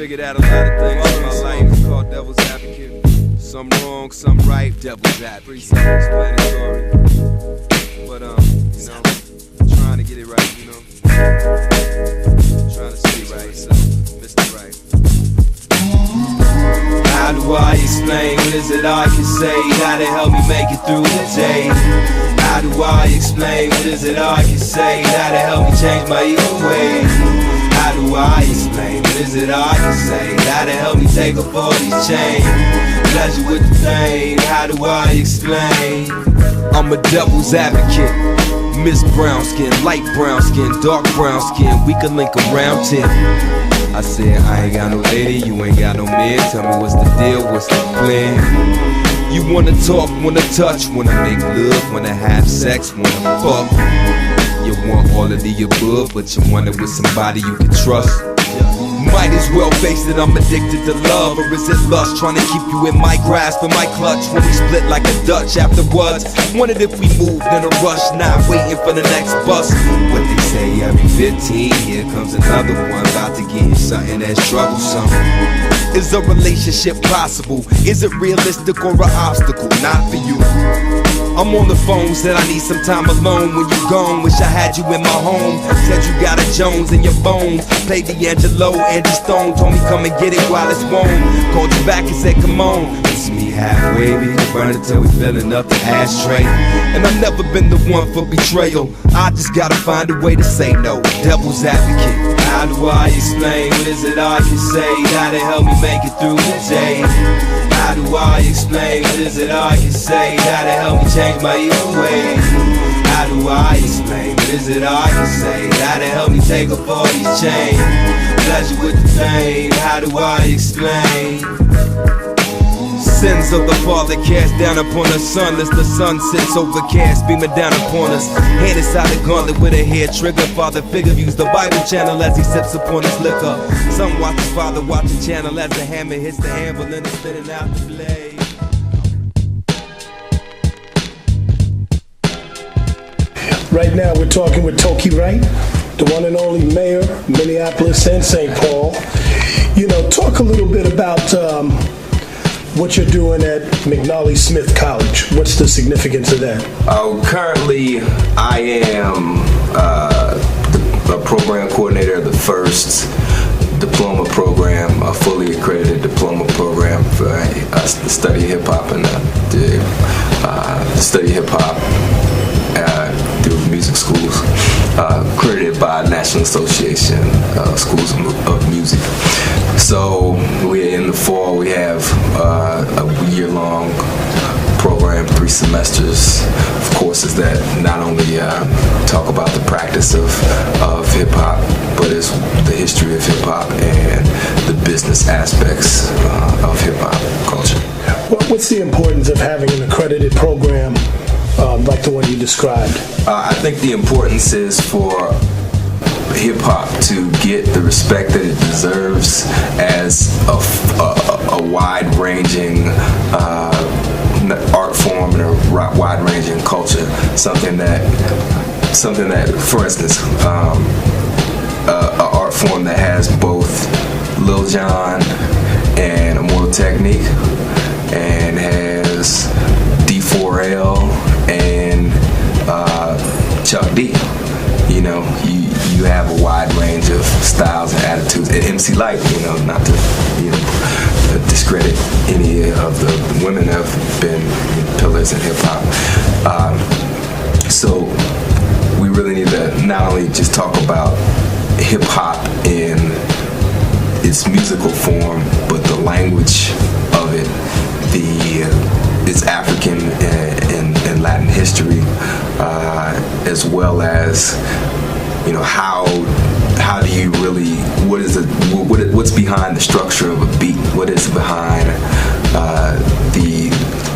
figured out a lot of things in my life. Called devil's advocate. Some wrong, some right. Devil's advocate. Pretty self-explanatory. But you know, trying to get it right, you know. Trying to see right, so Mr. Right. How do I explain? What is it I can say? How to help me make it through the day? How do I explain? What is it I can say? How to help me change my evil ways? How do I explain? What is it I can say? How to help me take off all these chains? Pleasure with the pain. How do I explain? I'm a devil's advocate. Miss brown skin, light brown skin, dark brown skin. We can link around 10. I said I ain't got no lady, you ain't got no man. Tell me what's the deal, what's the plan? You wanna talk, wanna touch, wanna make love, wanna have sex, wanna fuck. You want all of the above, but you want it with somebody you can trust. Might as well face it, I'm addicted to love. Or is it lust, trying to keep you in my grasp, in my clutch? When we split like a Dutch afterwards. Wondered if we moved in a rush, not waiting for the next bus. What they say, every 15, here comes another one. About to get you something that's troublesome. Is a relationship possible? Is it realistic or an obstacle? Not for you. I'm on the phone, said I need some time alone. When you gone, wish I had you in my home. Said you got a Jones in your bones. Played D'Angelo, Andy Stone. Told me come and get it while it's warm. Called you back and said come on. It's me halfway, we burn it till we filling up the ashtray. And I've never been the one for betrayal. I just gotta find a way to say no. Devil's advocate. How do I explain? What is it I can say? How to help me make it through the day? How do I explain? What is it I can say? How to help me change my evil ways? How do I explain? What is it I can say? How to help me take off all these chains? Pleasure with the pain. How do I explain? Sins of the Father cast down upon the Son as the sun sits overcast, beaming down upon us. Hand inside the gauntlet with a hair trigger. Father figure views the Bible channel as he sips upon his liquor. Son watches father watch the channel as the hammer hits the anvil and it's spinning out the blade. Right now we're talking with Toki Wright, the one and only mayor, Minneapolis and St. Paul. You know, talk a little bit about what you're doing at McNally Smith College. What's the significance of that? Currently, I am a program coordinator of the first diploma program, a fully accredited diploma program for the study of hip hop and the study of hip hop through music schools, accredited by National Association of Schools of Music. So we're in the fall. We have a year-long program, 3 semesters of courses that not only talk about the practice of hip-hop, but it's the history of hip-hop and the business aspects of hip-hop culture. What's the importance of having an accredited program like the one you described? I think the importance is for hip-hop to get the respect that it deserves as a wide-ranging art form and a wide-ranging culture. Something that, for instance, an art form that has both Lil Jon and Immortal Technique, and has D4L and Chuck D. You know, you have a wide range of styles and attitudes. And MC Lyte, you know, not to discredit any of the women that have been pillars in hip hop. So we really need to not only just talk about hip hop in its musical form, but the language of it, its African and Latin history, as well as, you know, how do you really, what's behind the structure of a beat? What is behind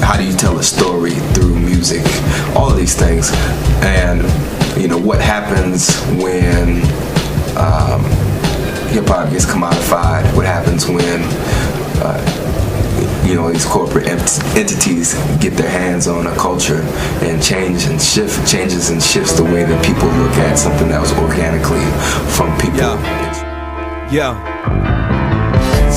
how do you tell a story through music? All of these things, and you know what happens when hip hop gets commodified. What happens when you know, these corporate entities get their hands on a culture and changes and shifts the way that people look at something that was organically from people. Yeah.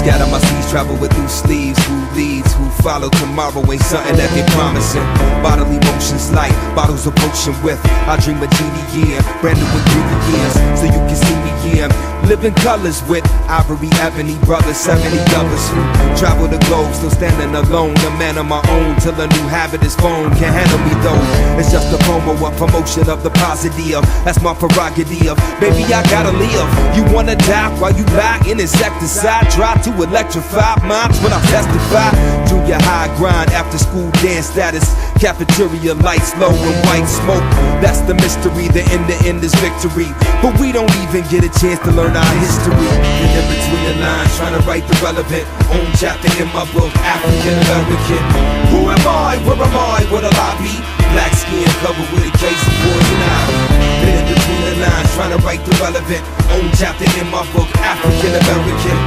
Scatter my seeds, travel with loose sleeves. Who leads, who follow tomorrow ain't something that they promising. Bodily motions like bottles of potion with. I dream a genie, yeah, brand new ingredients, so you can see me, yeah. Living colors with ivory, ebony brothers, 70 others who travel the globe, still standing alone. A man of my own, till a new habit is phone. Can't handle me though, it's just a promo, a promotion of the positive. That's my prerogative, baby I gotta live. You wanna die while you buy an insecticide. Try to electrify minds when I testify. Junior high grind, after school dance status. Cafeteria lights low and white smoke. That's the mystery, the end is victory. But we don't even get a chance to learn our history. And in between the lines, trying to write the relevant own chapter in my book, African American. Who am I? Where am I? What'll I be? Black skin covered with a case of poison ivy. And in between the lines, trying to write the relevant own chapter in my book, African American.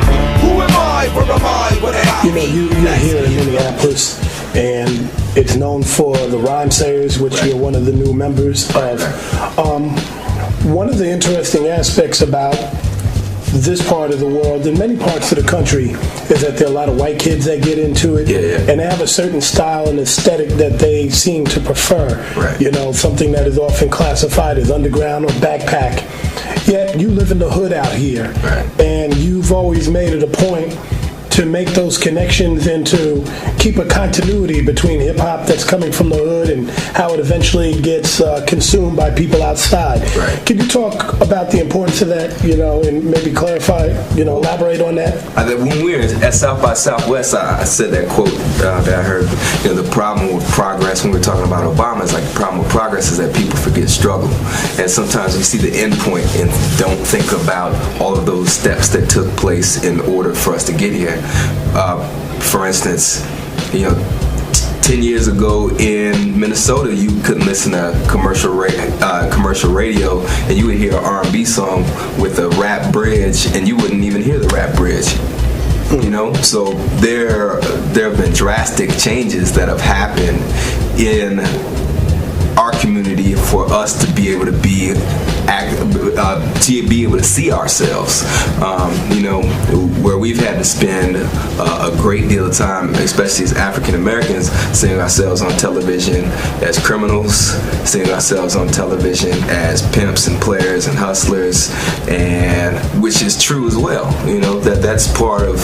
Who am I? Where am I? What'll I be? You're here in Minneapolis, and it's known for the Rhymesayers, which you're one of the new members of. One of the interesting aspects about this part of the world and many parts of the country is that there are a lot of white kids that get into it, and they have a certain style and aesthetic that they seem to prefer. Right. You know, something that is often classified as underground or backpack. Yet you live in the hood out here, and you've always made it a point to make those connections and to keep a continuity between hip-hop that's coming from the hood and how it eventually gets consumed by people outside. Right. Can you talk about the importance of that, and maybe clarify, elaborate on that? When we were at South by Southwest, I said that quote that I heard, the problem with progress, when we're talking about Obama, is like the problem with progress is that people forget struggle. And sometimes we see the end point and don't think about all of those steps that took place in order for us to get here. For instance, 10 years ago in Minnesota, you couldn't listen to commercial radio, and you would hear an R&B song with a rap bridge, and you wouldn't even hear the rap bridge. So there have been drastic changes that have happened in our community for us to be able to be able to see ourselves. Where we've had to spend a great deal of time, especially as African Americans, seeing ourselves on television as criminals, seeing ourselves on television as pimps and players and hustlers, and which is true as well. That's part of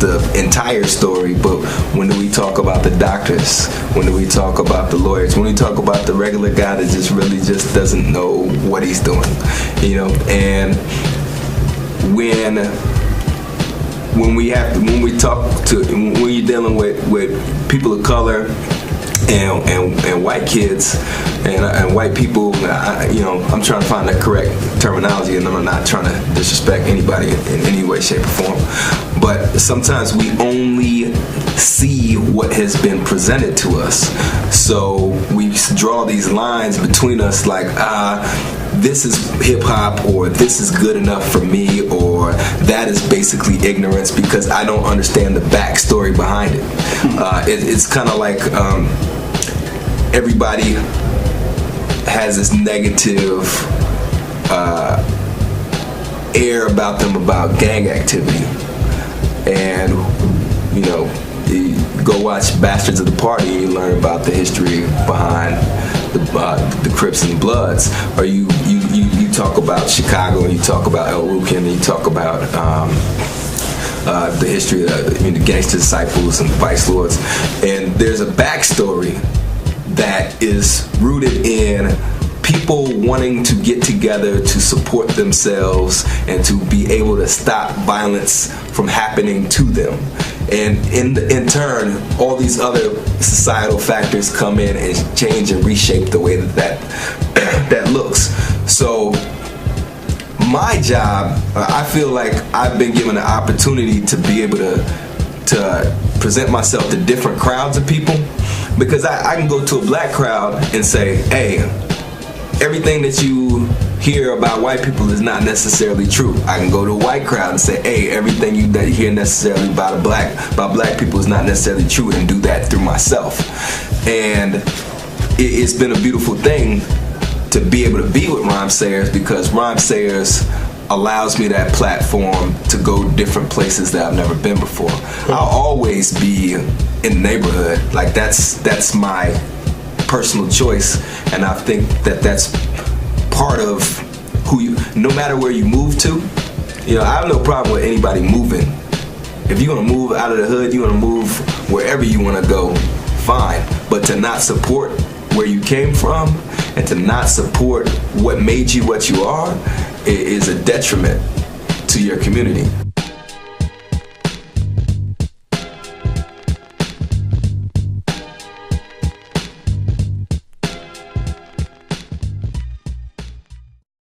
the entire story. But when do we talk about the doctors? When do we talk about the lawyers? When we talk about the regular guy that just doesn't know what he's doing, and when you're dealing with people of color and white kids and white people, I'm trying to find the correct terminology, and I'm not trying to disrespect anybody in any way, shape, or form. But sometimes we only see what has been presented to us. So we draw these lines between us like, this is hip-hop, or this is good enough for me, or that is basically ignorance because I don't understand the backstory behind it. It's kind of like everybody has this negative air about them about gang activity. And, you go watch Bastards of the Party and you learn about the history behind the Crips and the Bloods. Or you talk about Chicago, and you talk about El Rukin, and you talk about the history of the Gangster Disciples and the Vice Lords. And there's a backstory that is rooted in people wanting to get together to support themselves and to be able to stop violence from happening to them. And in turn, all these other societal factors come in and change and reshape the way that looks. So my job, I feel like I've been given an opportunity to be able to present myself to different crowds of people, because I can go to a black crowd and say, hey, everything that you hear about white people is not necessarily true. I can go to a white crowd and say, hey, everything that you hear necessarily about black people is not necessarily true, and do that through myself. And it's been a beautiful thing to be able to be with Rhymesayers, because Rhymesayers allows me that platform to go different places that I've never been before. I'll always be in the neighborhood. Like that's my personal choice, and I think that's part of who you, no matter where you move to. You know, I have no problem with anybody moving. If you're gonna move out of the hood, you're gonna move wherever you wanna go, fine. But to not support where you came from and to not support what made you what you are is a detriment to your community.